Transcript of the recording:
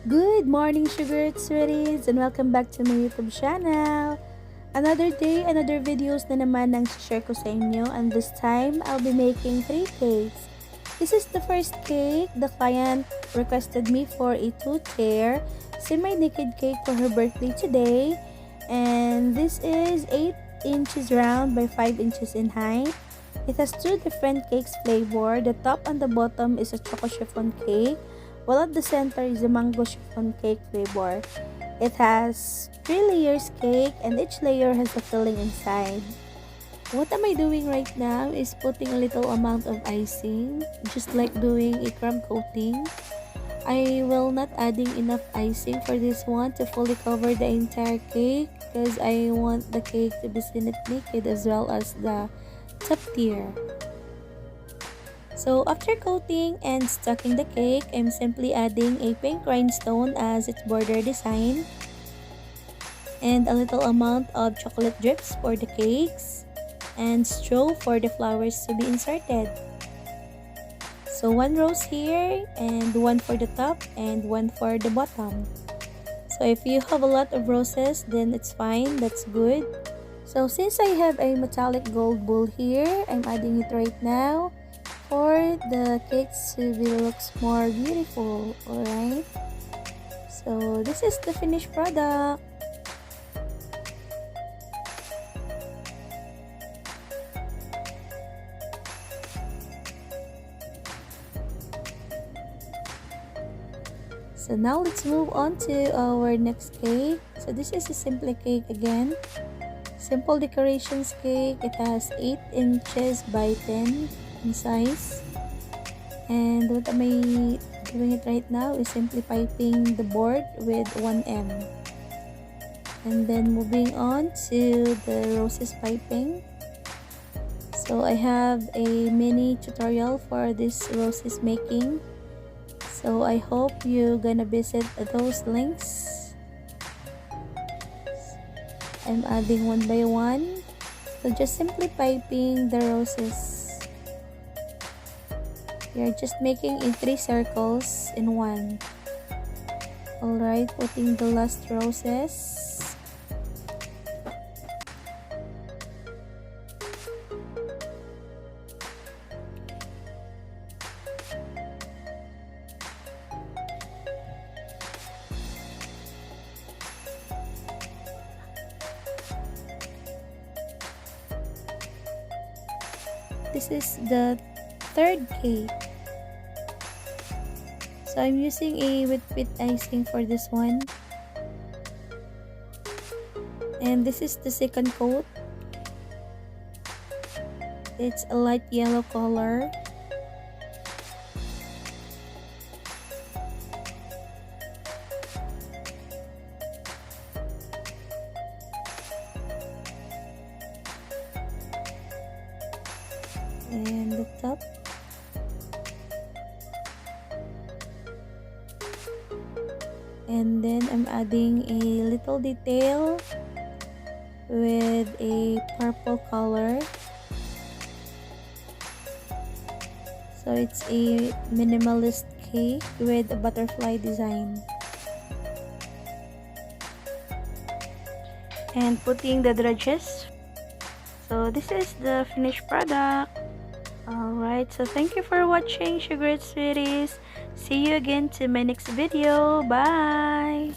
Good morning, sugar sweeties, and welcome back to my YouTube channel. Another day, another videos na naman ang share ko sa inyo, and this time, I'll be making 3 cakes. This is the first cake. The client requested me for a 2-tier semi-naked cake for her birthday today, and this is 8 inches round by 5 inches in height. It has 2 different cakes flavor. The top and the bottom is a choco chiffon cake, while at the center is a mango chiffon cake flavor. It has 3 layers cake and each layer has a filling inside. What am I doing right now is putting a little amount of icing, just like doing a crumb coating. I will not adding enough icing for this one to fully cover the entire cake because I want the cake to be seen naked as well as the top tier. So after coating and stocking the cake, I'm simply adding a pink rhinestone as its border design and a little amount of chocolate drips for the cakes and straw for the flowers to be inserted. So 1 rose here and 1 for the top and 1 for the bottom. So if you have a lot of roses, then it's fine, that's good. So since I have a metallic gold bowl here, I'm adding it right now for the cakes to be looks more beautiful. Alright, so this is the finished product. So now let's move on to our next cake. So this is a simple cake again, simple decorations cake. It has 8 inches by 10 in size, and what am I doing it right now is simply piping the board with 1M and then moving on to the roses piping. So I have a mini tutorial for this roses making, so I hope you're gonna visit those links. I'm adding 1 by 1, so just simply piping the roses. You're just making in 3 circles in 1. Alright, putting the last roses. This is the 3rd cake. So I'm using a wet icing for this one, and this is the 2nd coat. It's a light yellow color. And the top. And then I'm adding a little detail with a purple color. So it's a minimalist cake with a butterfly design. And putting the edges. So this is the finished product. Alright, so thank you for watching, sugar sweeties. See you again to my next video. Bye!